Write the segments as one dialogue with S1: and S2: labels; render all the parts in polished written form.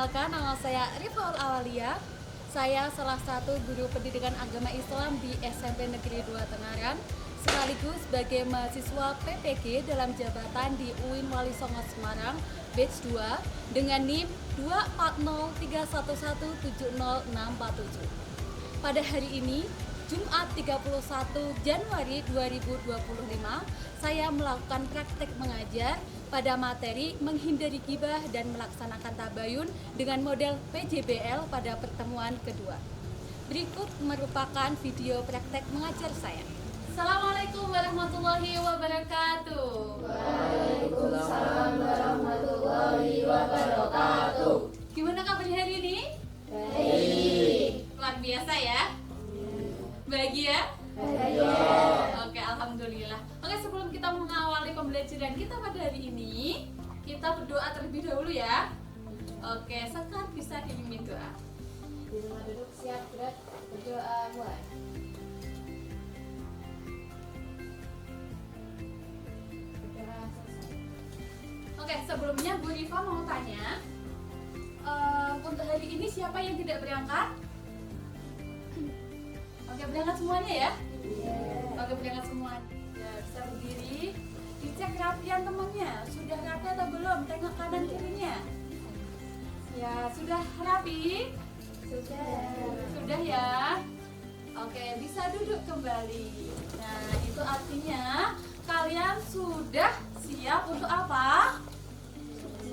S1: Perkenalkan, nama saya Rifaul Awalia. Saya salah satu guru pendidikan agama Islam di SMP Negeri 2 Tengaran, sekaligus sebagai mahasiswa PPG dalam jabatan di UIN Wali Songo Semarang, batch 2, dengan NIM 24031170647. Pada hari ini, Jumat 31 Januari 2025, saya melakukan praktek mengajar pada materi menghindari ghibah dan melaksanakan tabayun dengan model PJBL pada pertemuan kedua. Berikut merupakan video praktek mengajar saya. Assalamualaikum warahmatullahi wabarakatuh.
S2: Waalaikumsalam warahmatullahi wabarakatuh.
S1: Gimana kabarnya hari ini?
S2: Baik.
S1: Luar biasa ya. Bahagia?
S2: Bahagia.
S1: Oke, alhamdulillah. Oke, sebelum kita mengawali pembelajaran kita pada hari ini, kita berdoa terlebih dahulu ya. Oke, sekarang bisa dipimpin doa.
S2: Di rumah duduk siap gerak berdoa mulai. Berdoa selesai.
S1: Oke, sebelumnya Bu Rifa mau tanya, untuk hari ini siapa yang tidak berangkat? Oke, berangkat semuanya ya? Oke, berangkat semuanya. Ya, bisa berdiri. Dicek kerapian temannya. Sudah rapi atau belum? Tengok kanan kirinya. Ya, sudah rapi? Sudah ya? Oke, bisa duduk kembali. Nah, itu artinya kalian sudah siap untuk apa?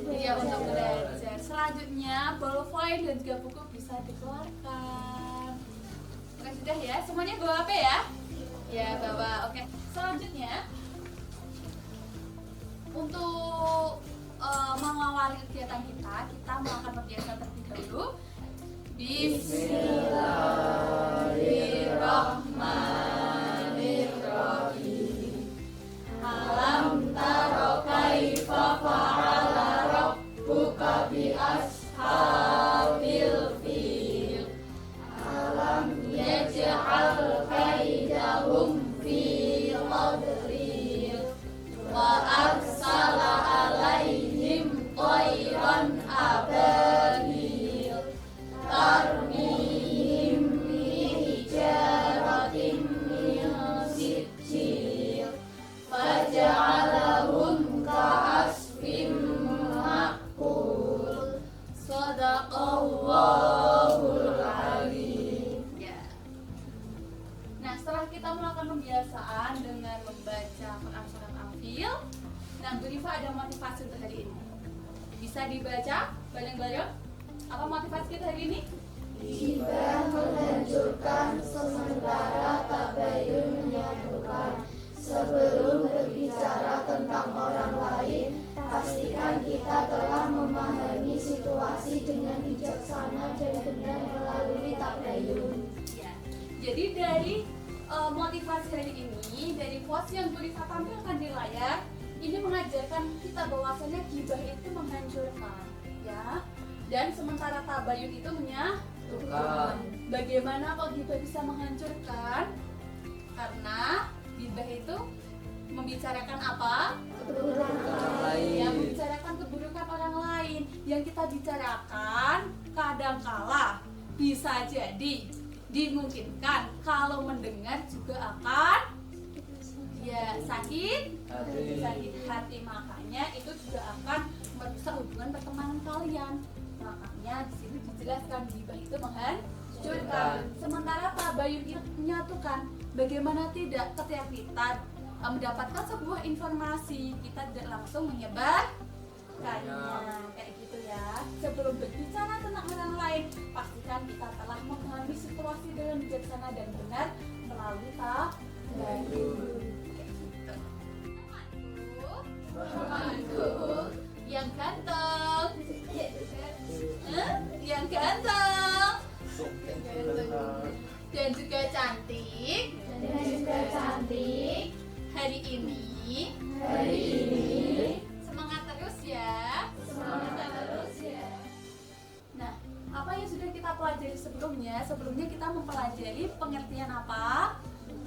S1: Iya, untuk belajar. Selanjutnya, ballpoint dan juga buku bisa dikeluarkan. Oke, sudah ya? Semuanya bawa apa ya? Ya, bawa. Oke, selanjutnya untuk mengawali kegiatan kita melakukan pembiasaan terlebih dahulu. Bismillahirrahmanirrahim. Alam taro kaifa fa'ala rabbuka bi ashabil fil. Alam yaj'al kaidahum fi qadril wa arsala alaihim tayran ababil tarmihim bihijaratin min sijil faja'alahum ka'asfin ma'kul. Shadaqallahul alim. Ya. Nah, setelah kita melakukan pembiasaan dengan membaca Quran surat Al-Fil, nah Bu Rifa ada motivasi untuk hari ini. Bisa dibaca bareng-bareng? Apa motivasi kita hari ini?
S2: Ghibah menghancurkan sementara tabayun menyatukan. Sebelum berbicara tentang orang lain, pastikan kita telah memahami situasi dengan bijaksana dan benar melalui tabayun.
S1: Ya. Jadi dari motivasi hari ini, dari quotes yang Bu Rifa tampilkan di layar, ini mengajarkan kita bahwasannya ghibah itu menghancurkan, ya. Dan sementara tabayun itu menyatukan. Bagaimana kok ghibah bisa menghancurkan? Karena ghibah itu membicarakan apa?
S2: Keburukan orang lain.
S1: Yang membicarakan keburukan orang lain. Yang kita bicarakan kadangkala bisa jadi dimungkinkan kalau mendengar juga akan ya sakit hati, makanya itu juga akan merusak hubungan pertemanan kalian. Makanya di sini dijelaskan ghibah itu menghancurkan, sementara tabayun itu menyatukan. Bagaimana tidak ketika kita mendapatkan sebuah informasi, kita tidak langsung menyebarkannya, kayak gitu ya. Sebelum berbicara tentang orang lain, pastikan kita telah memahami situasi dengan bijaksana dan benar melalui tabayun. Temanku yang ganteng, yang ganteng dan juga cantik. Hari ini semangat terus ya. Nah, apa yang sudah kita pelajari sebelumnya? Sebelumnya kita mempelajari pengertian apa?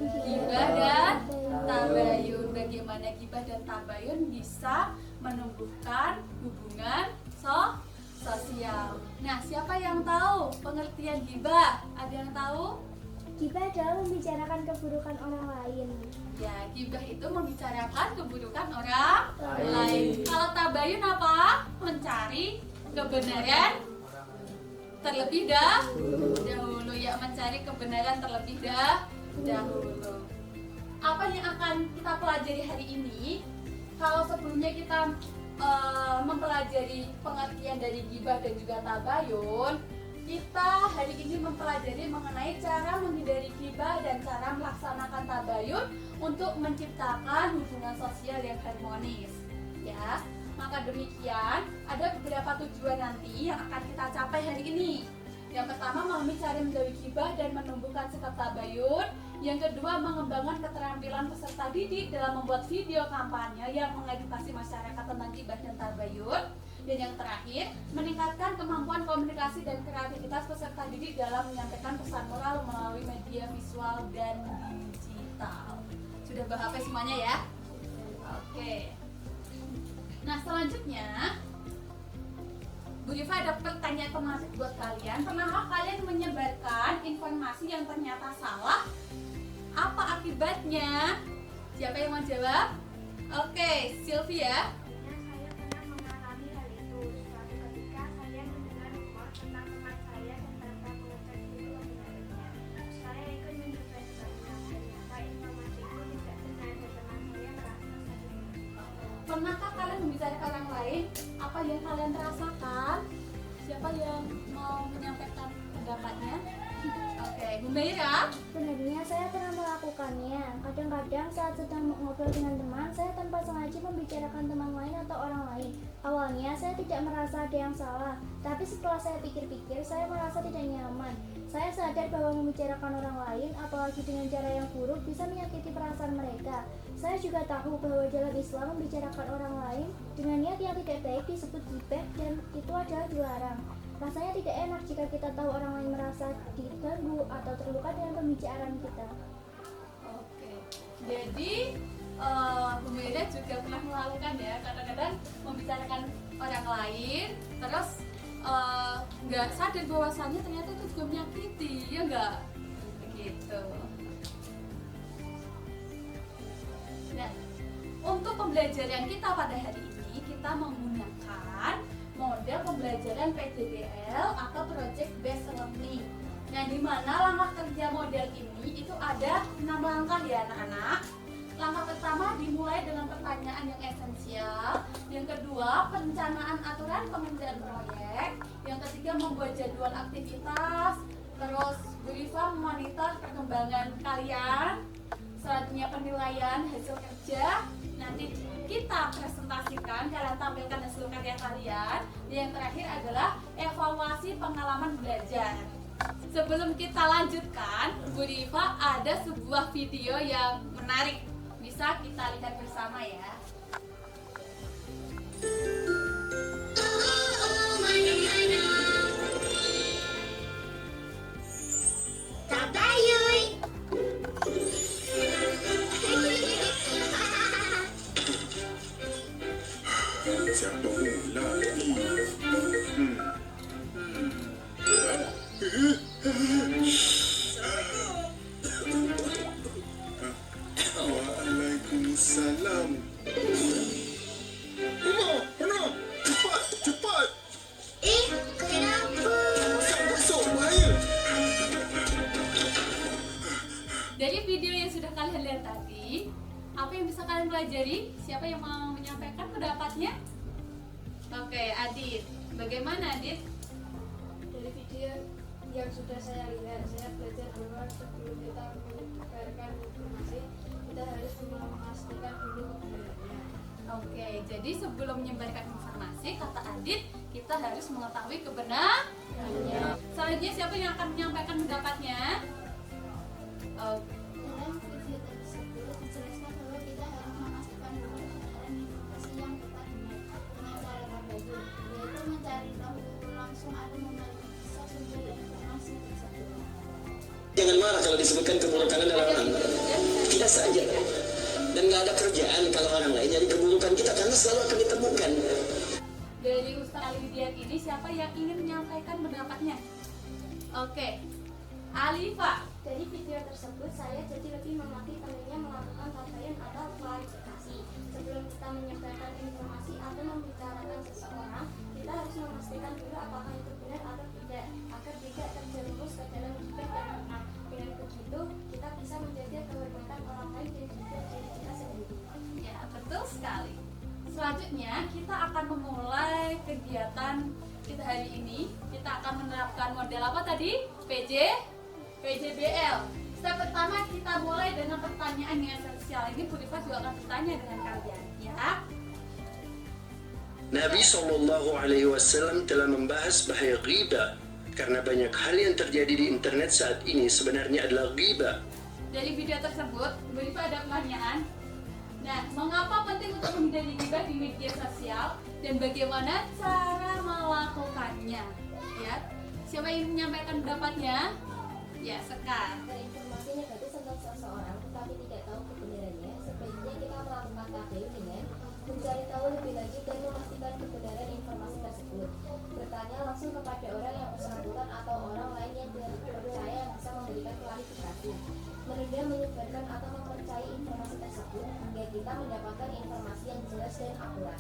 S1: Ghibah dan tabayun. Bagaimana ghibah dan tabayun bisa menumbuhkan hubungan sosial. Nah, siapa yang tahu pengertian gibah? Ada yang tahu?
S3: Gibah adalah membicarakan keburukan orang lain.
S1: Ya, gibah itu membicarakan keburukan orang lain. Kalau tabayun apa? Mencari kebenaran terlebih dahulu. Ya, mencari kebenaran terlebih dahulu. Apa yang akan kita pelajari hari ini? Kalau sebelumnya kita mempelajari pengertian dari gibah dan juga tabayun, kita hari ini mempelajari mengenai cara menghindari gibah dan cara melaksanakan tabayun untuk menciptakan hubungan sosial yang harmonis. Ya, maka demikian ada beberapa tujuan nanti yang akan kita capai hari ini. Yang pertama, memahami cara menjauhi gibah dan menumbuhkan sikap tabayun. Yang kedua, mengembangkan keterampilan peserta didik dalam membuat video kampanye yang mengedukasi masyarakat tentang gibah dan tabayun. Dan yang terakhir, meningkatkan kemampuan komunikasi dan kreativitas peserta didik dalam menyampaikan pesan moral melalui media visual dan digital. Sudah berhafal semuanya ya? Oke. Nah, selanjutnya Bu Rifa ada pertanyaan pemasuk buat kalian. Pernahkah kalian menyebarkan informasi yang ternyata salah? Apa akibatnya? Siapa yang mau jawab? Oke, Sylvia.
S3: Saya pernah mengalami hal itu. Suatu ketika saya mendengar rumor tentang teman saya dan tanpa mengecek dulu kebenarannya. Saya ikut menyebarkannya. Ternyata informasi itu tidak benar dan teman saya merasa sakit.
S1: Pernahkah kalian membicarakan orang lain? Apa yang kalian rasakan? Siapa yang mau menyampaikan pendapatnya? Oke, Bu Meira.
S3: Sebenarnya saya pernah melakukannya. Kadang-kadang saat sedang ngobrol dengan teman, saya tanpa sengaja membicarakan teman lain atau orang lain. Awalnya saya tidak merasa ada yang salah, tapi setelah saya pikir-pikir, saya merasa tidak nyaman. Saya sadar bahwa membicarakan orang lain, apalagi dengan cara yang buruk, bisa menyakiti perasaan mereka. Saya juga tahu bahwa dalam Islam membicarakan orang lain dengan niat yang tidak baik disebut gibah dan itu adalah dilarang. Rasanya tidak enak jika kita tahu orang lain merasa diganggu atau terluka dengan pembicaraan kita.
S1: Oke, jadi Bu Meira juga pernah melakukan ya, kadang-kadang membicarakan orang lain, terus nggak sadar bahwasannya ternyata itu juga menyakiti, ya nggak? Begitu. Nah, untuk pembelajaran kita pada hari ini, kita menggunakan model pembelajaran PJBL atau Project Based Learning. Nah, di mana langkah kerja model ini itu ada 6 langkah ya anak-anak. Langkah pertama dimulai dengan pertanyaan yang esensial. Yang kedua, perencanaan aturan pengerjaan proyek. Yang ketiga, membuat jadwal aktivitas. Terus Bu Rifa memonitor perkembangan kalian. Selanjutnya penilaian hasil kerja. Nanti kita presentasikan, kalian tampilkan hasil karya kalian. Yang terakhir adalah evaluasi pengalaman belajar. Sebelum kita lanjutkan, Bu Rifa ada sebuah video yang menarik. Bisa kita lihat bersama ya.
S4: Siapa pula ni? Waalaikumsalam. Penuh! Cepat!
S3: Kenapa?
S4: Masuk, bahaya!
S1: Dari video yang sudah kalian lihat tadi, apa yang bisa kalian pelajari? Siapa yang mau menyampaikan pendapatnya? Oke, Adit. Bagaimana, Adit?
S2: Dari video yang sudah saya lihat, saya belajar bahwa sebelum kita menyebarkan informasi, kita harus memastikan dulu kebenarannya.
S1: Oke, jadi sebelum menyebarkan informasi, kata Adit, kita harus mengetahui kebenarannya. Selanjutnya, siapa yang akan menyampaikan pendapatnya?
S3: Dalam video tersebut dijelaskan bahwa kita harus memastikan bahwa kebenaran informasi yang kita dengar dengan cara tabayun, yaitu mencari tahu langsung atau memeriksa sumber informasi tersebut.
S5: Jangan marah kalau disebutkan keburukan adalah orang. Kita saja. Dan nggak ada kerjaan kalau orang lain nyari keburukan kita karena selalu akan ditemukan.
S1: Dari Ustaz Alidian bagian ini siapa yang ingin menyampaikan pendapatnya? Oke, Alifa.
S3: Dari video tersebut saya jadi lebih memaki pentingnya melakukan tabayun atau klarifikasi. Sebelum kita menyebarkan informasi atau membicarakan seseorang, kita harus memastikan dulu apakah itu benar atau tidak, agar tidak terjerumus ke dalam gibah dan fitnah. Dengan begitu, kita bisa menjaga kehormatan orang lain dan juga diri kita sendiri.
S1: Ya, betul sekali. Selanjutnya kita akan memulai kegiatan kita hari ini. Kita akan menerapkan model apa tadi? PJBL. Step pertama kita mulai dengan pertanyaan yang esensial. Ini Bu Rifa juga akan bertanya dengan kalian, ya.
S5: Nabi SAW telah membahas bahaya ghibah karena banyak hal yang terjadi di internet saat ini sebenarnya adalah ghibah.
S1: Dari video tersebut, Bu Rifa ada pertanyaan. Nah, mengapa penting untuk menghindari ghibah di media sosial dan bagaimana cara melakukannya? Ya, siapa yang menyampaikan pendapatnya? Ya, Sekar.
S3: Informasi negatif tentang seseorang tetapi tidak tahu kebenarannya, sebaiknya kita melakukan tabayun dengan mencari tahu lebih lanjut dan memastikan kebenaran informasi tersebut. Bertanya langsung kepada orang yang bersangkutan atau orang lain yang dipercaya yang bisa memberikan klarifikasi. Menunda menyebarkan atau mempercayai informasi tersebut hingga kita mendapatkan informasi yang jelas dan akurat.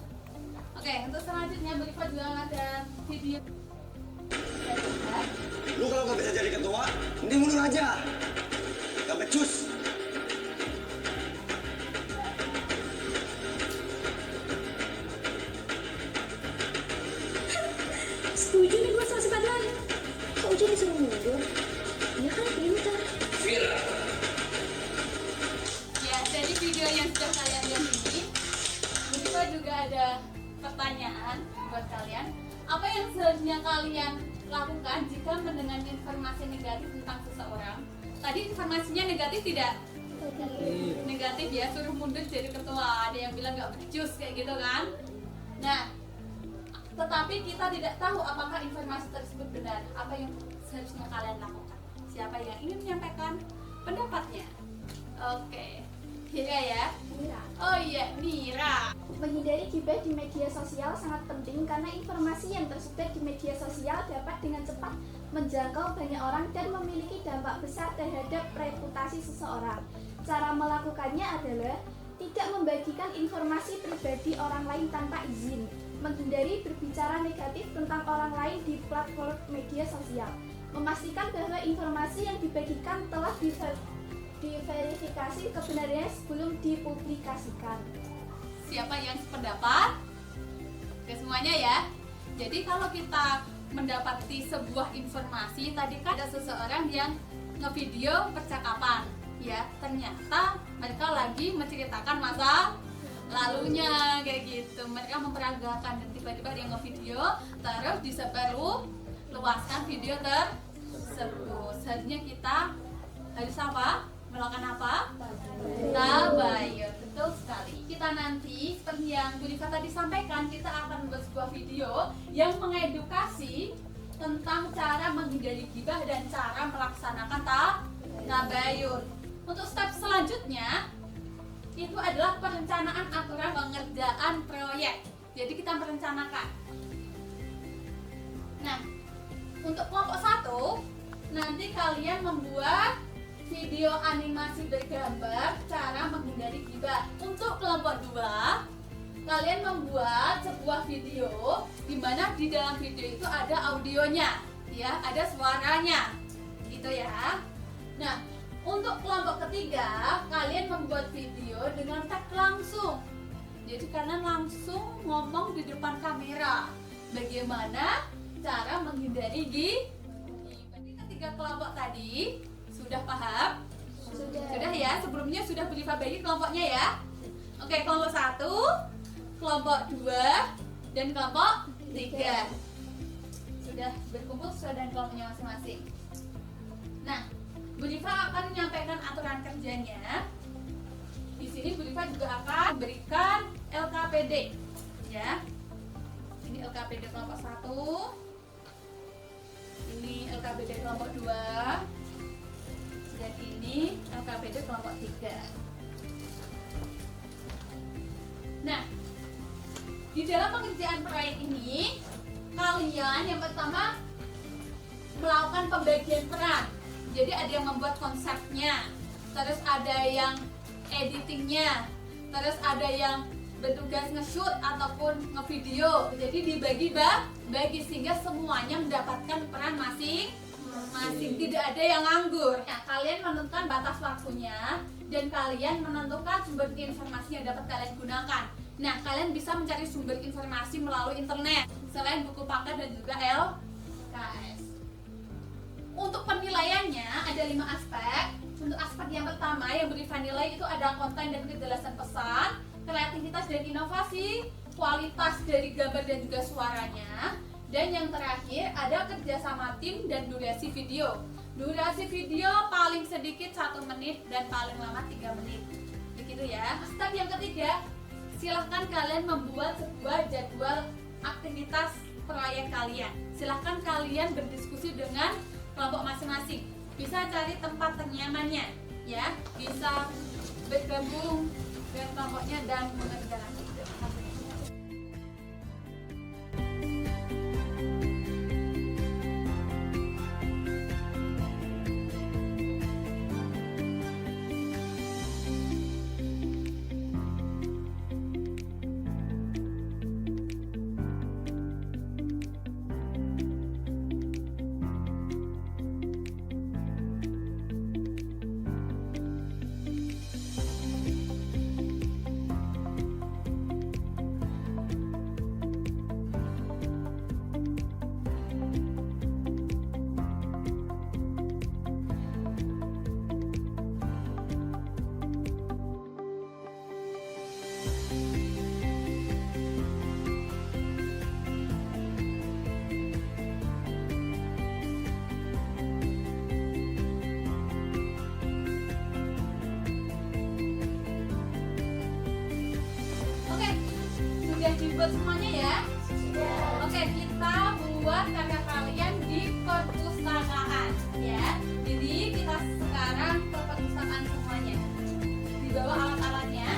S1: Oke, untuk selanjutnya Bu Rifa juga ada video.
S6: Lu kalau gak bisa jadi ketua, mending mundur aja. Gak becus.
S3: Setuju nih gue sama Sebadan. Kok jadi disuruh mundur? Dia kan pintar.
S1: Ya, dari video yang sudah kalian lihat ini, Bu Rifa juga ada pertanyaan buat kalian. Apa yang seharusnya kalian lakukan jika mendengar informasi negatif tentang seseorang? Tadi informasinya negatif tidak? Negatif ya, suruh mundur jadi ketua. Ada yang bilang gak becus kayak gitu kan? Nah, tetapi kita tidak tahu apakah informasi tersebut benar. Apa yang seharusnya kalian lakukan? Siapa yang ingin menyampaikan pendapatnya? Oke, Mira ya?
S3: Mira.
S1: Oh iya, Mira.
S3: Menghindari gibah di media sosial sangat penting karena informasi yang tersebar di media sosial dapat dengan cepat menjangkau banyak orang dan memiliki dampak besar terhadap reputasi seseorang. Cara melakukannya adalah tidak membagikan informasi pribadi orang lain tanpa izin, menghindari berbicara negatif tentang orang lain di platform media sosial, memastikan bahwa informasi yang dibagikan telah diverifikasi kebenarannya sebelum dipublikasikan.
S1: Siapa yang sependapat? Oke semuanya ya. Jadi kalau kita mendapati sebuah informasi, tadi kan ada seseorang yang ngevideo percakapan, ya ternyata mereka lagi menceritakan masa lalunya kayak gitu. Mereka memperagakan dan tiba-tiba dia ngevideo, terus disebarluaskan video tersebut. Seharusnya kita harus apa? Melakukan apa? Tabayun. Betul sekali. Kita nanti seperti yang Bu Rifa tadi sampaikan, kita akan membuat sebuah video yang mengedukasi tentang cara menghindari ghibah dan cara melaksanakan tabayun. Untuk step selanjutnya itu adalah perencanaan aturan pengerjaan proyek. Jadi kita merencanakan. Nah, untuk kelompok 1 nanti kalian membuat video animasi bergambar cara menghindari ghibah. Untuk kelompok 2 kalian membuat sebuah video di mana di dalam video itu ada audionya, ya, ada suaranya, gitu ya. Nah, untuk kelompok 3 kalian membuat video dengan tag langsung. Jadi kalian langsung ngomong di depan kamera bagaimana cara menghindari ghibah. Berarti ketiga kelompok tadi sudah paham? Sudah ya, sebelumnya sudah Bu Rifa bagi kelompoknya ya. Oke, kelompok 1, kelompok 2, dan kelompok 3 sudah berkumpul sesuai dengan kelompoknya masing-masing. Nah, Bu Rifa akan menyampaikan aturan kerjanya. Di sini Bu Rifa juga akan memberikan LKPD, ya. Ini LKPD kelompok 1, ini LKPD kelompok 2, dan ini LKPD kelompok 3. Nah, di dalam pengerjaan proyek ini kalian yang pertama melakukan pembagian peran. Jadi ada yang membuat konsepnya, terus ada yang editingnya, terus ada yang bertugas nge-shoot ataupun nge-video. Jadi dibagi sehingga semuanya mendapatkan peran masing-masing, tidak ada yang nganggur. Nah, kalian menentukan batas waktunya dan kalian menentukan sumber informasi yang dapat kalian gunakan. Nah, kalian bisa mencari sumber informasi melalui internet selain buku paket dan juga LKS. Untuk penilaiannya ada 5 aspek. Untuk aspek yang pertama yang berupa nilai itu ada konten dan kejelasan pesan, kreativitas dan inovasi, kualitas dari gambar dan juga suaranya, dan yang terakhir ada kerjasama tim dan durasi video. Durasi video paling sedikit 1 menit dan paling lama 3 menit. Begitu ya. Step yang ketiga, silahkan kalian membuat sebuah jadwal aktivitas proyek kalian. Silahkan kalian berdiskusi dengan kelompok masing-masing. Bisa cari tempat ternyamannya, ya. Bisa bergabung dengan kelompoknya dan mengerjakan itu. Sudah dibuat semuanya ya? Sudah. Oke, kita buat karya kalian di perpustakaan ya. Jadi kita sekarang ke perpustakaan semuanya. Dibawa alat-alatnya.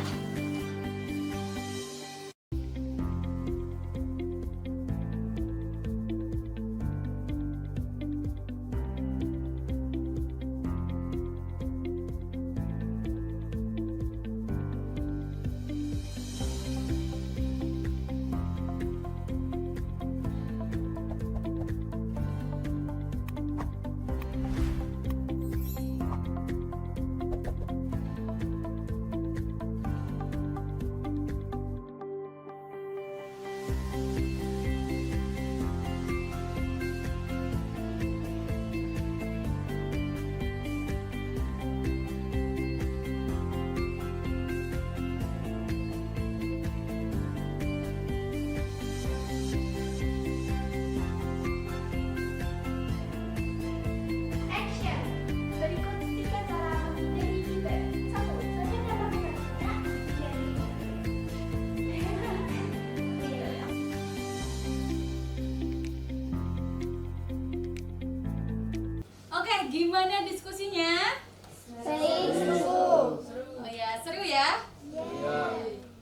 S1: Gimana diskusinya?
S3: Seru.
S1: Oh ya, seru ya?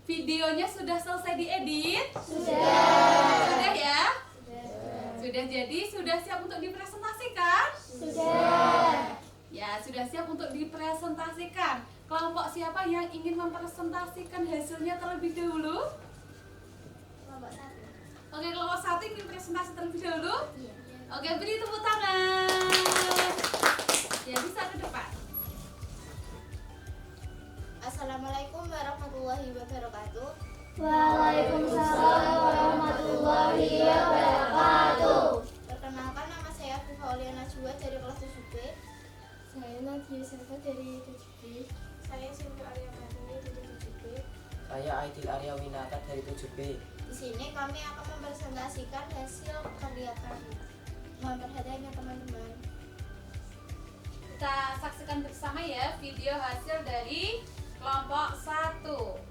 S1: Videonya sudah selesai diedit? Sudah ya? Sudah jadi, sudah siap untuk dipresentasikan?
S3: Sudah.
S1: Ya, sudah siap untuk dipresentasikan. Kelompok siapa yang ingin mempresentasikan hasilnya terlebih dahulu? Oke, kelompok 1 ingin presentasi terlebih dahulu? Oke, beri tepuk tangan. Ya, bisa ke depan.
S2: Assalamualaikum warahmatullahi wabarakatuh.
S3: Waalaikumsalam warahmatullahi wabarakatuh.
S2: Perkenalkan, nama saya Afifa Aulia Najwa dari kelas 7B.
S3: Saya Nadia Safa dari 7B.
S2: Saya Sintu Arya Martini dari 7B.
S7: Saya Aidil Arya Winata dari 7B.
S2: Di sini kami akan mempresentasikan hasil karya kami. Mohon perhatiannya teman-teman.
S1: Kita saksikan bersama ya video hasil dari kelompok 1.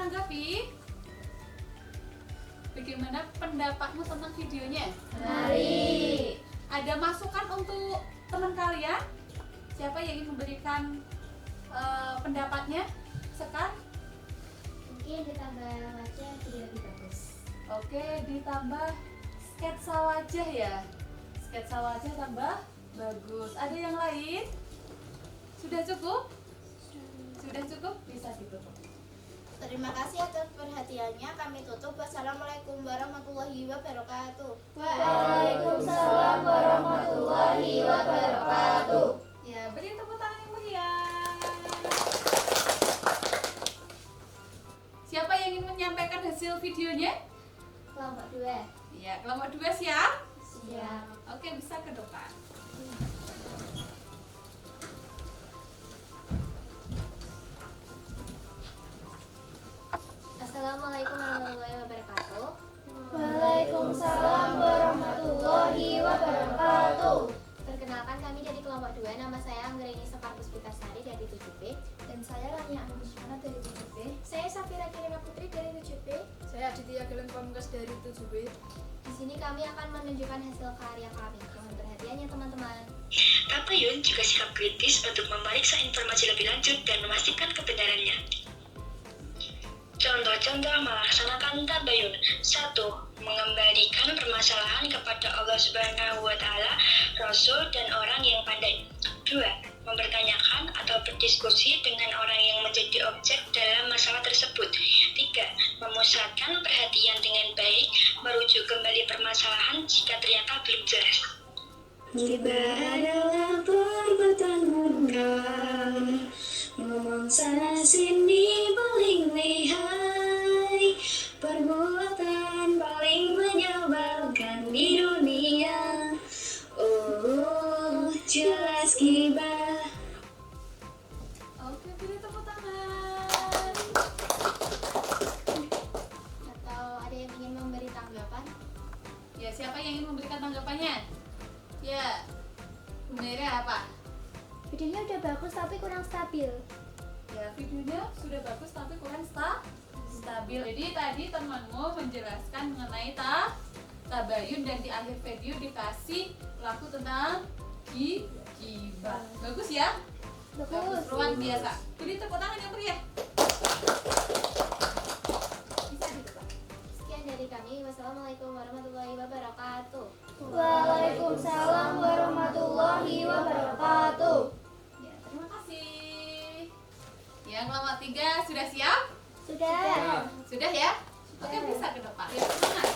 S1: menanggapi? Bagaimana pendapatmu tentang videonya?
S3: Mari.
S1: Ada masukan untuk teman kalian? Siapa yang ingin memberikan pendapatnya? Sekar?
S3: Mungkin ditambah wajah jadi lebih bagus.
S1: Oke, ditambah sketsa wajah ya. Sketsa wajah tambah bagus. Ada yang lain? Sudah cukup? Sudah cukup? Bisa ditutup.
S2: Terima kasih atas perhatiannya. Kami tutup. Wassalamualaikum warahmatullahi wabarakatuh.
S3: Waalaikumsalam warahmatullahi wabarakatuh.
S1: Ya, beri tepuk tangan yang meriah. Siapa yang ingin menyampaikan hasil videonya?
S3: Kelompok 2.
S1: Ya, kelompok 2 siap?
S3: Siap.
S1: Oke, bisa ke depan.
S3: Assalamualaikum warahmatullahi wabarakatuh.
S2: Waalaikumsalam warahmatullahi wabarakatuh.
S3: Perkenalkan, kami dari kelompok 2. Nama saya Anggreni Sekar Puspitasari dari 7B.
S2: Dan saya Rania Anusmana dari 7B.
S3: Saya Safira Kirina Putri dari 7B.
S2: Saya Aditya Gelen Pamungkas dari 7B.
S3: Di sini kami akan menunjukkan hasil karya kami. Mohon perhatiannya teman-teman.
S8: Tabayun juga sikap kritis untuk memeriksa informasi lebih lanjut dan memastikan kebenarannya. Contoh-contoh melaksanakan tabayun. 1. Mengembalikan permasalahan kepada Allah Subhanahu wa Ta'ala, Rasul, dan orang yang pandai. 2. Mempertanyakan atau berdiskusi dengan orang yang menjadi objek dalam masalah tersebut. 3. Memusatkan perhatian dengan baik, merujuk kembali permasalahan jika ternyata belum jelas. Riba adalah perbuatan munkar, ngomong sana sini paling lihai, perbuatan paling menyebalkan di dunia. Oh, jelas gibah.
S1: Oke, beri tepuk tangan.
S3: Atau ada yang ingin memberi tanggapan?
S1: Ya, siapa yang ingin memberikan tanggapannya? Ya, benernya apa?
S3: Videonya udah bagus tapi kurang stabil.
S1: Ya, videonya sudah bagus tapi kurang stabil. Jadi tadi temanmu menjelaskan mengenai tabayun dan di akhir video dikasih laku tentang gibah. Bagus ya? Bagus, luar biasa. Beri tepuk tangan yang meriah. Bisa ditekan.
S3: Sekian dari kami. Wassalamualaikum warahmatullahi wabarakatuh.
S2: Waalaikumsalam warahmatullahi wabarakatuh.
S1: Ya, terima kasih. Yang kelompok 3 sudah siap?
S3: Sudah.
S1: Sudah ya? Oke, bisa ke depan. Ya, semangat.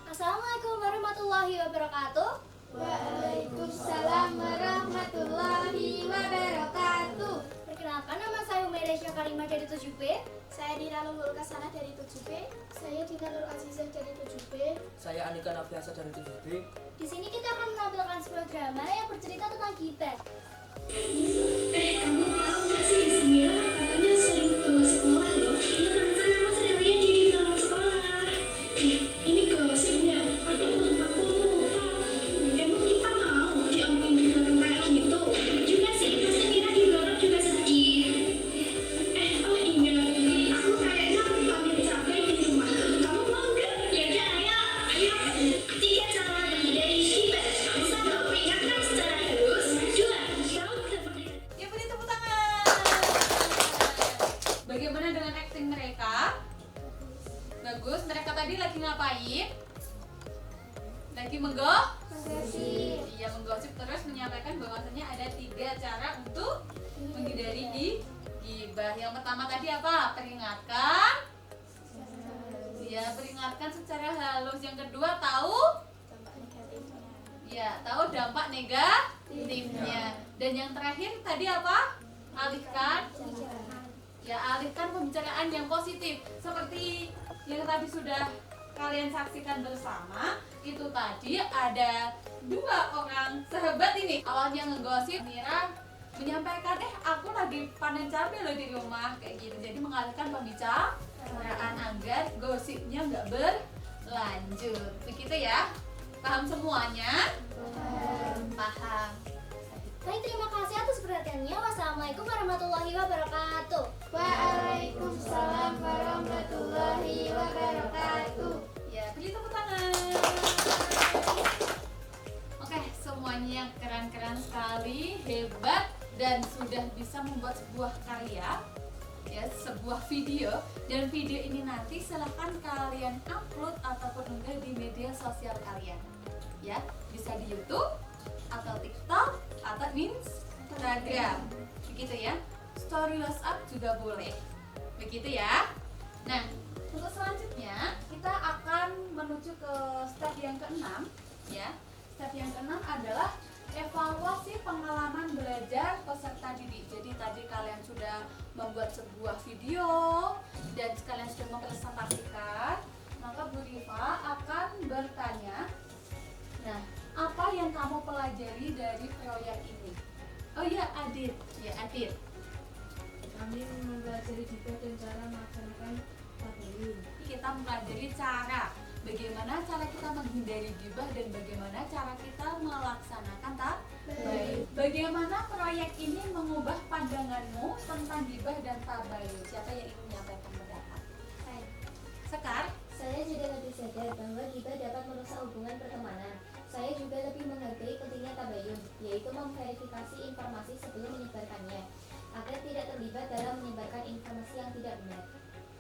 S3: Assalamualaikum warahmatullahi wabarakatuh.
S2: Waalaikumsalam warahmatullahi wabarakatuh.
S3: Perkenalkan, nama saya Umeresya Karimah dari 7B.
S2: Saya Dira Lulul Kasana dari 7B. Saya Dina Nur Azizah dari 7B.
S7: Saya Andika Nafiasa dari 7B.
S3: Di sini kita akan menampilkan sebuah drama yang bercerita tentang gibah.
S8: Kamu tahu nggak sih di sini katanya sering pulang sekolah loh. Iya kan, saya sering lihat di dalam sekolah. Ini gosipnya. Aku lupa. Emang kita mau diomongin di dalam kayak gitu? Juga sih, pasti Mira di luar juga sedih. Oh iya, aku kayaknya panggil capek di rumah. Kamu mau nggak? Ya udah, ayo. 3 cara menghindari gibah. 1. Peringatkan secara halus. 2.
S1: Ya, beri tepuk tangan. Bagaimana dengan acting mereka? Bagus. Mereka tadi lagi ngapain? Lagi menggosip. Iya, menggosip terus menyampaikan bahwasanya ada 3 cara untuk menghindari gibah. Yang pertama tadi apa? Peringatkan. Ya, peringatkan secara halus. Yang kedua, tahu? Ya, tahu dampak negatifnya. Dan yang terakhir tadi apa? Alihkan. Ya, alihkan pembicaraan yang positif. Seperti yang tadi sudah kalian saksikan bersama, itu tadi ada 2 orang sahabat ini. Awalnya ngegosip, Mira menyampaikan, aku lagi panen cabai loh di rumah, kayak gitu. Jadi mengalihkan pembicaraan agar gosipnya nggak berlanjut. Begitu ya? Paham semuanya? Paham.
S3: Baik, terima kasih atas perhatiannya. Wassalamualaikum warahmatullahi wabarakatuh.
S2: Waalaikumsalam warahmatullahi wabarakatuh.
S1: Ya, beri tepuk tangan. Oke, semuanya yang keren-keren sekali, hebat, dan sudah bisa membuat sebuah karya, ya, sebuah video. Dan video ini nanti silahkan kalian upload ataupun unggah di media sosial kalian, ya, bisa di YouTube atau TikTok atau Instagram, begitu ya. Story WhatsApp juga boleh, begitu ya. Nah, untuk selanjutnya kita akan menuju ke step yang keenam, ya. Step yang keenam adalah evaluasi pengalaman belajar peserta didik. Jadi tadi kalian sudah membuat sebuah video dan kalian sudah mempresentasikan, maka Bu Rifa akan bertanya, nah, apa yang kamu pelajari dari proyek ini? Oh iya, Adit. Ya, Adit.
S2: Kami mempelajari juga dan cara melaksanakan tabayun.
S1: Kita mempelajari bagaimana cara kita menghindari gibah dan bagaimana cara kita melaksanakan tabayun. Bagaimana proyek ini mengubah pandanganmu tentang gibah dan tabayun? Siapa yang ingin menyampaikan pendapat? Sekar?
S3: Saya juga lebih sadar bahwa gibah dapat merusak hubungan pertemanan. Saya juga lebih menghargai pentingnya tabayun, yaitu memverifikasi informasi sebelum menyebarkannya, agar tidak terlibat dalam menyebarkan informasi yang tidak benar.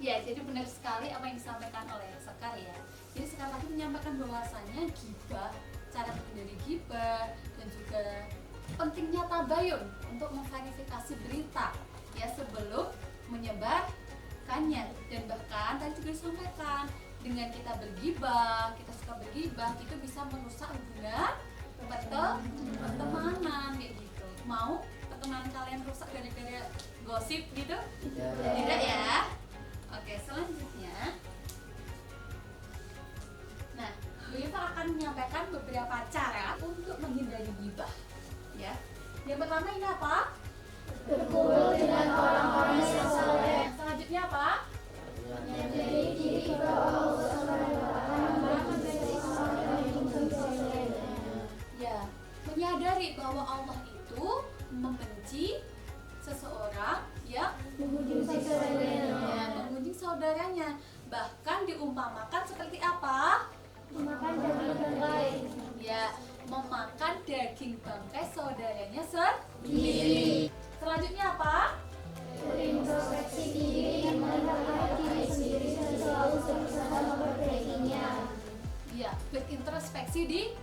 S1: Ya, jadi benar sekali apa yang disampaikan oleh Sekar ya. Jadi Sekar tadi menyampaikan bahwasannya gibah, cara menghindari gibah, dan juga pentingnya tabayun untuk memverifikasi berita ya sebelum menyebarkannya. Dan bahkan tadi juga disampaikan, dengan kita bergibah, kita suka bergibah, itu bisa merusak hubungan pertemanan kayak gitu. Mau pertemanan kalian rusak gara-gara gosip gitu? Tidak ya? Oke, selanjutnya, nah, Bu Rifa akan menyampaikan beberapa cara untuk menghindari gibah, ya. Yang pertama ini apa?
S3: Berkumpul dengan orang-orang yang saleh.
S1: Selanjutnya apa?
S3: Menjadi diri kepada Allah Subhanahu wa Ta'ala.
S1: Ya, menyadari bahwa Allah itu membenci seseorang yang
S3: Mengunjungi saudaranya.
S1: ya, mengunjungi saudaranya. Bahkan diumpamakan seperti apa?
S3: Memakan daging bangkai.
S1: Ya, memakan daging bangkai saudaranya sendiri. Selanjutnya apa?
S3: Berintrospeksi diri, melihat diri sendiri dan selalu berusaha memperbaikinya.
S1: Ya, berintrospeksi di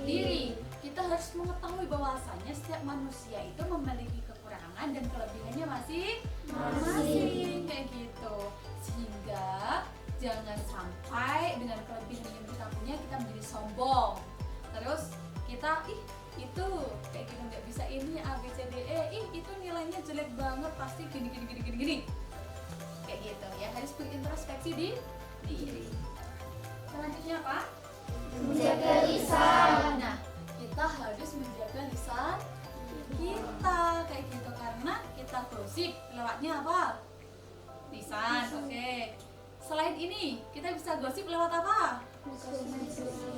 S1: diri. Kita harus mengetahui bahwasannya setiap manusia itu memiliki kekurangan dan kelebihannya masing-masing kayak gitu. Sehingga jangan sampai dengan kelebihan yang kita punya kita menjadi sombong. Terus kita itu kayak gitu nggak bisa ini A B C D E, itu nilainya jelek banget pasti gini kayak gitu ya. Harus berintrospeksi di diri. Selanjutnya apa?
S3: Menjaga lisan.
S1: Nah, kita harus menjaga lisan kita kayak gitu karena kita gosip lewatnya apa? Lisan. Oke. Selain ini, kita bisa gosip lewat apa?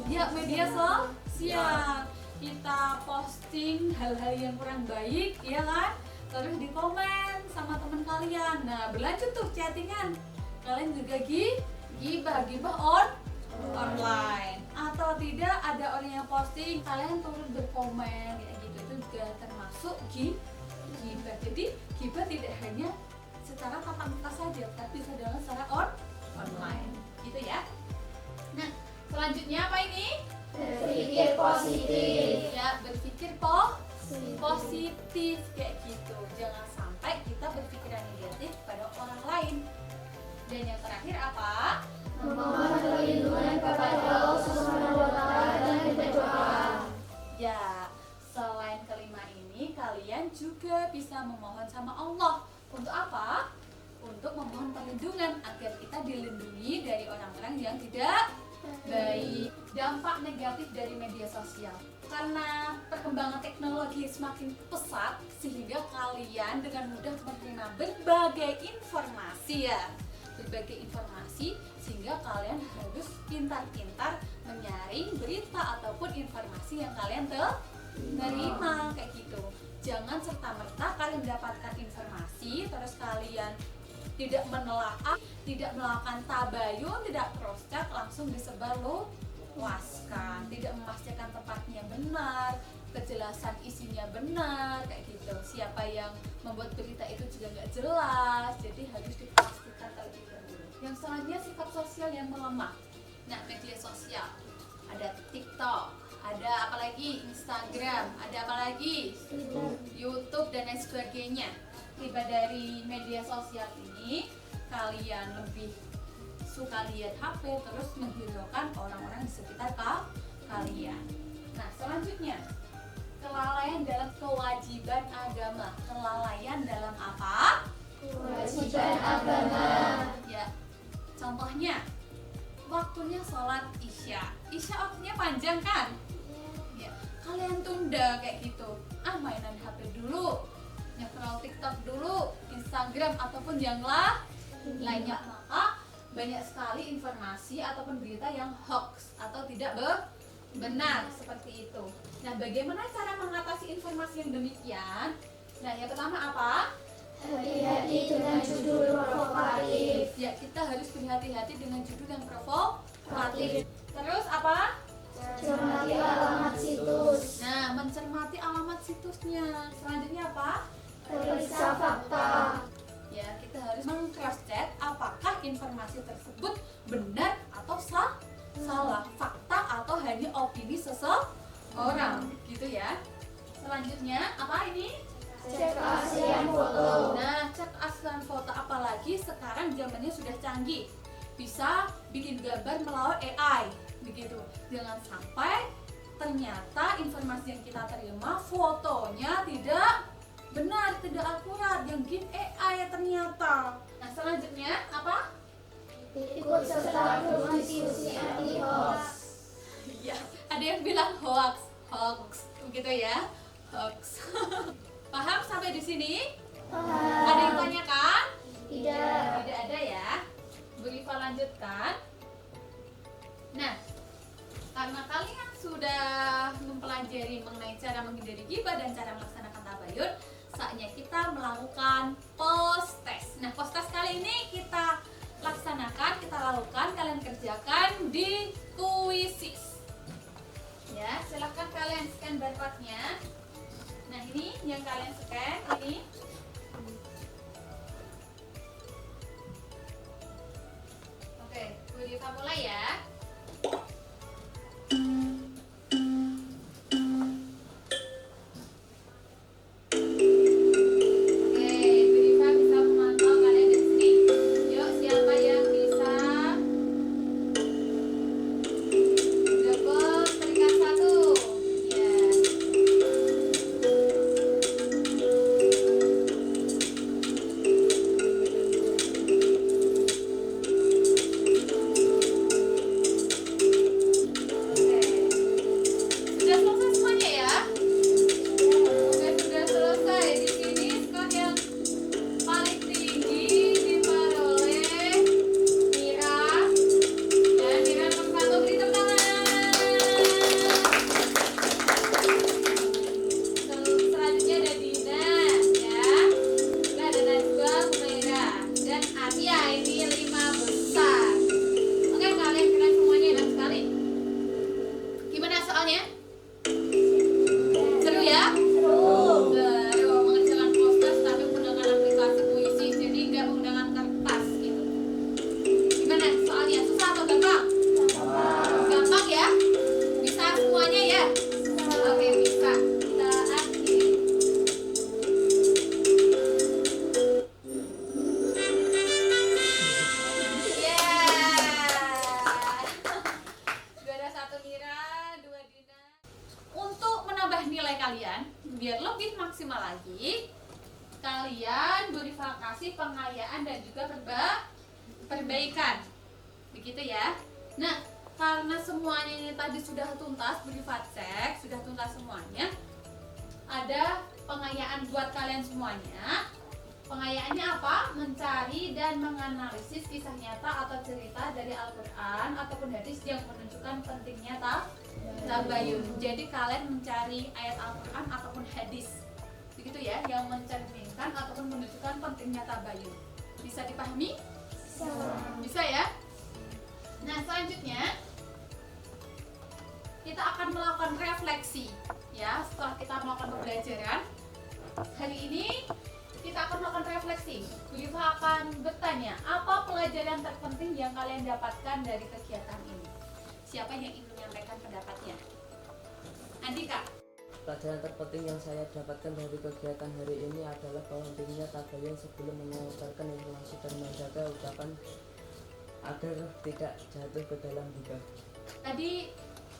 S1: Ya, media sosial. Kita posting hal-hal yang kurang baik, ya kan? Terus di komen sama teman kalian. Nah, berlanjut tuh chattingan. Kalian juga gibah online. Atau tidak ada orang yang posting, kalian turut berkomen kayak gitu. Itu juga termasuk gibah. Jadi, gibah tidak hanya secara tatap muka saja, tapi bisa dalam secara online. Gitu ya. Nah, selanjutnya apa ini?
S3: Berpikir positif.
S1: Ya, berpikir positif kayak gitu. Jangan sampai kita berpikiran negatif pada orang lain. Dan yang terakhir apa?
S3: Memohon perlindungan kepada Allah Subhanahu wa Ta'ala dan berdoa.
S1: Ya, selain kelima ini kalian juga bisa memohon sama Allah. Untuk apa? Untuk memohon perlindungan agar kita dilindungi dari orang-orang yang tidak baik. Dampak negatif dari media sosial, karena perkembangan teknologi semakin pesat sehingga kalian dengan mudah menerima berbagai informasi sehingga kalian harus pintar-pintar menyaring berita ataupun informasi yang kalian terima kayak gitu. Jangan serta-merta kalian mendapatkan informasi terus kalian tidak menelaah, tidak melakukan tabayun, tidak cross check, langsung disebar luaskan, tidak memastikan tempatnya benar, kejelasan isinya benar, kayak gitu. Siapa yang membuat berita itu juga nggak jelas, jadi harus dipastikan terlebih dahulu. Yang selanjutnya sikap sosial yang melemah. Nah, media sosial ada TikTok, ada apalagi Instagram, ada apalagi YouTube dan lain sebagainya. Tiba dari media sosial ini, kalian lebih suka lihat HP terus menghiraukan orang-orang di sekitar kalian. Nah, selanjutnya kelalaian dalam kewajiban agama. Kelalaian dalam apa?
S3: Kewajiban agama.
S1: Ya, contohnya waktunya sholat isya. Isya waktunya panjang kan? Ya, kalian tunda kayak gitu. Mainan HP dulu, nyekrol TikTok dulu, Instagram ataupun yang lainnya. Maka banyak sekali informasi ataupun berita yang hoax atau tidak benar seperti itu. Nah, bagaimana cara mengatasi informasi yang demikian? Nah, yang pertama apa?
S3: Hati-hati dengan judul provokatif.
S1: Ya, kita harus berhati-hati dengan judul yang provokatif. Terus apa?
S3: Cermati alamat situs.
S1: Nah, mencermati alamat situsnya. Selanjutnya apa?
S3: Periksa fakta.
S1: Ya, kita harus meng-cross check apakah informasi tersebut benar atau salah, fakta atau hanya opini seseorang, gitu ya. Selanjutnya apa ini?
S3: Cek keaslian foto.
S1: Nah, cek aslian foto, apalagi sekarang zamannya sudah canggih, bisa bikin gambar melalui AI, begitu. Jangan sampai ternyata informasi yang kita terima fotonya tidak benar, tidak akurat, yang bikin AI ternyata. Nah, selanjutnya apa?
S3: Ikut serta grup diskusi anti hoax.
S1: Ya, ada yang bilang hoax, begitu ya, hoax. Paham sampai di sini? Ada yang tanyakan?
S3: Tidak.
S1: Tidak ada ya. Bu Rifa lanjutkan. Nah, karena kalian sudah mempelajari mengenai cara menghindari ghibah dan cara melaksanakan tabayun, saatnya kita melakukan post test. Nah, post test kali ini kita laksanakan, kita lakukan, kalian kerjakan di Quizzes. Ya, silahkan kalian scan barcode-nya. Nah, ini yang kalian scan ini. Oke, Bu Diva mulai ya. Biar lebih maksimal lagi, kalian beri kasih pengayaan dan juga perbaikan, begitu ya. Nah, karena semuanya ini tadi sudah tuntas, beri cek sudah tuntas semuanya, ada pengayaan buat kalian semuanya. Pengayaannya apa? Mencari dan menganalisis kisah nyata atau cerita dari Al-Quran ataupun hadis yang menunjukkan pentingnya tabayun. Jadi kalian mencari ayat Al-Quran ataupun hadis, begitu ya, yang mencerminkan ataupun menunjukkan pentingnya tabayun. Bisa dipahami?
S3: Bisa.
S1: Bisa ya? Nah, selanjutnya kita akan melakukan refleksi ya. Setelah kita melakukan pembelajaran hari ini, kita akan melakukan refleksi. Bu Rifa akan bertanya, apa pelajaran terpenting yang kalian dapatkan dari kegiatan ini? Siapa yang ingin menyampaikan pendapatnya? Andika.
S7: Pelajaran terpenting yang saya dapatkan dari kegiatan hari ini adalah bahwa pentingnya tabayun sebelum menyebarkan informasi dan menjaga ucapan agar tidak jatuh ke dalam ghibah.
S1: Tadi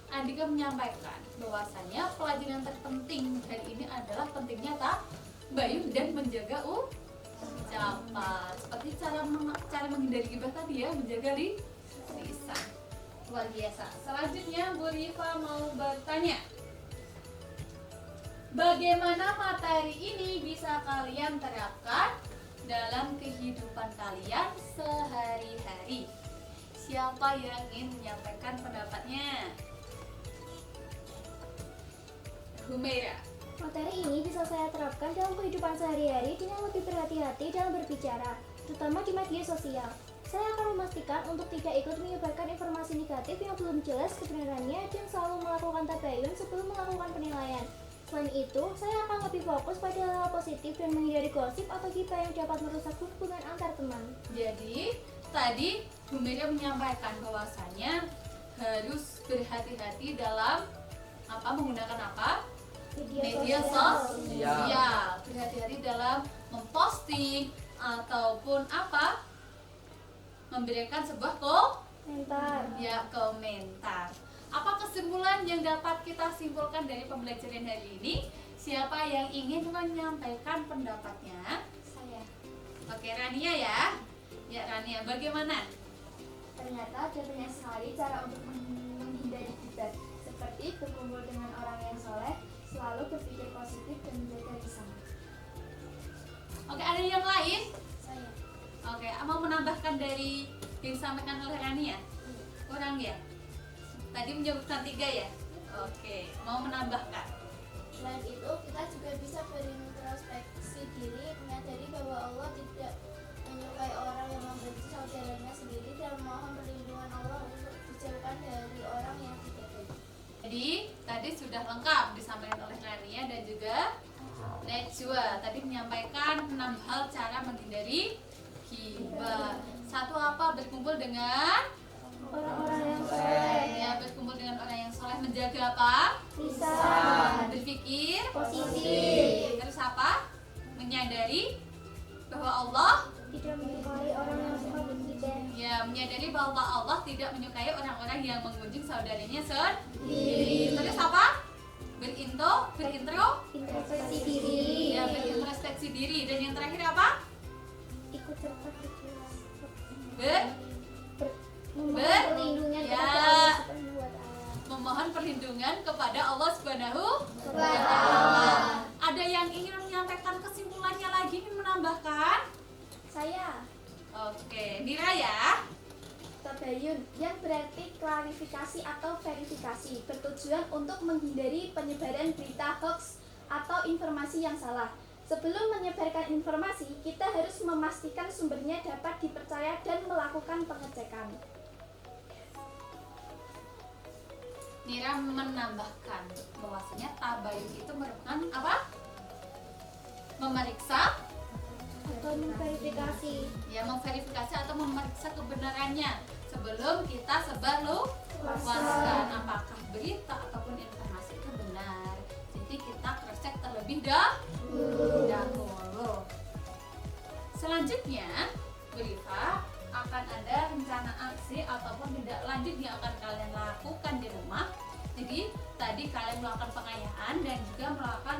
S1: Andika menyampaikan bahwasanya pelajaran terpenting hari ini adalah pentingnya tabayun dan menjaga ucapan. Seperti cara menghindari ghibah tadi ya, menjaga lisan. Luar biasa. Selanjutnya Bu Rifa mau bertanya, bagaimana materi ini bisa kalian terapkan dalam kehidupan kalian sehari-hari? Siapa yang ingin menyampaikan pendapatnya? Humaira.
S3: Materi ini bisa saya terapkan dalam kehidupan sehari-hari dengan lebih berhati-hati dalam berbicara, terutama di media sosial. Saya akan memastikan untuk tidak ikut menyebarkan informasi negatif yang belum jelas kebenarannya dan selalu melakukan tabayun sebelum melakukan penilaian. Selain itu, saya akan lebih fokus pada hal positif dan menghindari gosip atau ghibah yang dapat merusak hubungan antar teman.
S1: Jadi, tadi Humaira menyampaikan bahwasanya harus berhati-hati dalam menggunakan media sosial. Berhati-hati dalam memposting ataupun memberikan sebuah komentar. Apa kesimpulan yang dapat kita simpulkan dari pembelajaran hari ini? Siapa yang ingin menyampaikan pendapatnya?
S3: Saya.
S1: Oke, Rania ya. Ya, Rania, bagaimana?
S2: Ternyata ada banyak sekali cara untuk menghindari ghibah, seperti berkumpul dengan orang yang soleh, selalu berpikir positif dan menjaga lisan.
S1: Oke, ada yang lain?
S2: Saya.
S1: Oke, mau menambahkan dari yang disampaikan oleh Rania? Kurang ya? Tadi menyebutkan 3 ya? Oke, mau menambahkan?
S2: Selain itu, kita juga bisa berintrospeksi diri, menyadari bahwa Allah tidak menyukai orang yang membenci saudaranya sendiri dan mohon perlindungan Allah untuk dijauhkan dari orang yang tidak baik.
S1: Jadi, tadi sudah lengkap disampaikan oleh Rania dan juga Najwa. Tadi menyampaikan 6 hal cara menghindari ghibah. Satu apa? Berkumpul dengan
S3: Orang-orang yang soleh.
S1: ya, berkumpul dengan orang yang soleh. Menjaga apa?
S3: Lisan.
S1: Berpikir
S3: Positif.
S1: Terus apa? Menyadari bahwa Allah
S3: Tidak menyukai orang yang suka berghibah.
S1: ya, menyadari bahwa Allah tidak menyukai orang-orang yang mengunjung saudaranya sendiri. Terus apa?
S3: Introspeksi diri.
S1: Ya, berintrospeksi diri. Dan yang terakhir apa?
S3: Ikut serta berjuang.
S1: Ber-
S3: Perlindungan
S1: ya.
S3: kepada Allah Subhanahu wa Ta'ala.
S1: Memohon perlindungan kepada Allah Subhanahu
S3: Wa Ta'ala.
S1: Ada yang ingin menyampaikan kesimpulannya lagi, ingin menambahkan?
S3: Saya.
S1: Oke, Mira ya.
S2: Tabayun yang berarti klarifikasi atau verifikasi, bertujuan untuk menghindari penyebaran berita hoax atau informasi yang salah. Sebelum menyebarkan informasi, kita harus memastikan sumbernya dapat dipercaya dan melakukan pengecekan.
S1: Mira menambahkan bahwasanya tabayun itu merupakan apa? Memeriksa
S3: Atau memverifikasi.
S1: ya, memverifikasi atau memeriksa kebenarannya sebelum kita sebarluaskan apakah berita ataupun informasi itu benar. Jadi kita cross check terlebih dahulu. Selanjutnya, Bu Rifa akan ada rencana aksi ataupun tindak lanjut yang akan kalian lakukan di rumah. Jadi tadi kalian melakukan pengayaan dan juga melakukan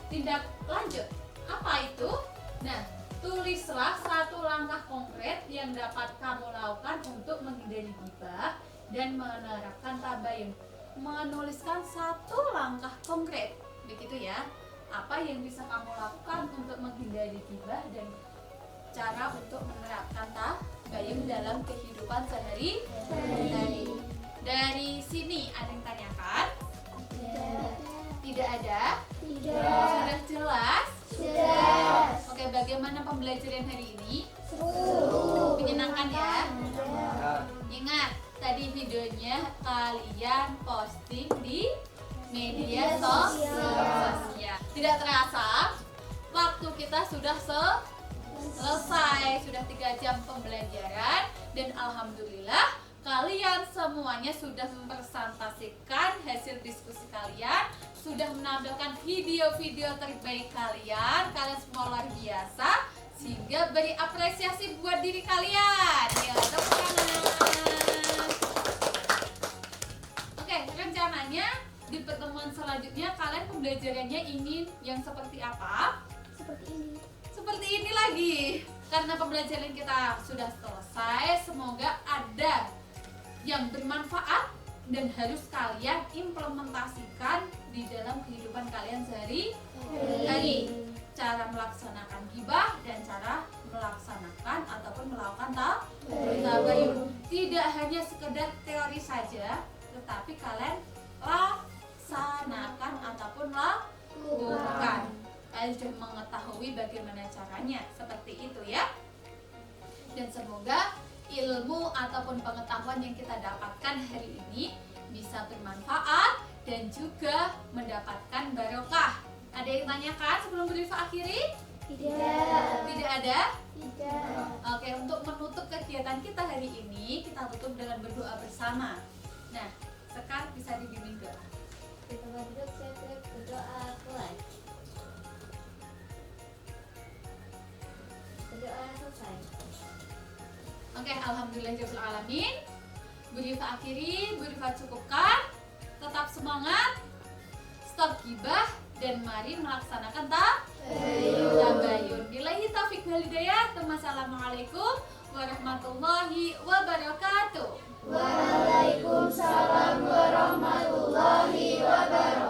S1: tindak lanjut. Apa itu? Nah, tulislah 1 langkah konkret yang dapat kamu lakukan untuk menghindari ghibah dan menerapkan tabayun. Menuliskan 1 langkah konkret, begitu ya. Apa yang bisa kamu lakukan untuk menghindari ghibah dan cara untuk menerapkan tabayun dalam kehidupan sehari-hari. Dari sini ada yang tanyakan? Tidak ada?
S3: Tidak.
S1: Sudah jelas?
S3: Sudah.
S1: Oke, bagaimana Bagaimana pembelajaran hari ini?
S3: Seru.
S1: Menyenangkan ya?
S7: Ya.
S1: Ingat, tadi videonya kalian posting di media sosial. Tidak terasa, waktu kita sudah selesai. Sudah 3 jam pembelajaran. Dan alhamdulillah, kalian semuanya sudah mempresentasikan hasil diskusi kalian, sudah menampilkan video-video terbaik kalian. Kalian semua luar biasa, sehingga beri apresiasi buat diri kalian. Ya, tepuk tangan. Oke, rencananya di pertemuan selanjutnya kalian pembelajarannya ingin yang seperti apa?
S3: Seperti ini.
S1: Seperti ini lagi. Karena pembelajaran kita sudah selesai, semoga ada yang bermanfaat dan harus kalian implementasikan di dalam kehidupan kalian sehari-hari. Cara melaksanakan ghibah dan cara melaksanakan ataupun melakukan tabayun. Tidak hanya sekedar teori saja, tetapi kalian laksanakan ataupun lakukan. Kalian sudah mengetahui bagaimana caranya, seperti itu ya. Dan semoga ilmu ataupun pengetahuan yang kita dapatkan hari ini bisa bermanfaat dan juga mendapatkan barokah. Ada yang tanyakan sebelum Berifa akhiri?
S3: Tidak.
S1: Tidak ada?
S3: Tidak.
S1: Oke, untuk menutup kegiatan kita hari ini, kita tutup dengan berdoa bersama. Nah, Sekar bisa dibimbing doa.
S2: Di tempat duduk saya berdoa mulai. Berdoa selesai.
S1: Oke, alhamdulillahirabbil alamin. Berifa akhiri, Berifa cukupkan. Tetap semangat. Stop gibah dan mari melaksanakan tabayun. Billahi taufiq wal hidayah. Wassalamualaikum warahmatullahi wabarakatuh.
S3: Waalaikumsalam warahmatullahi wabarakatuh.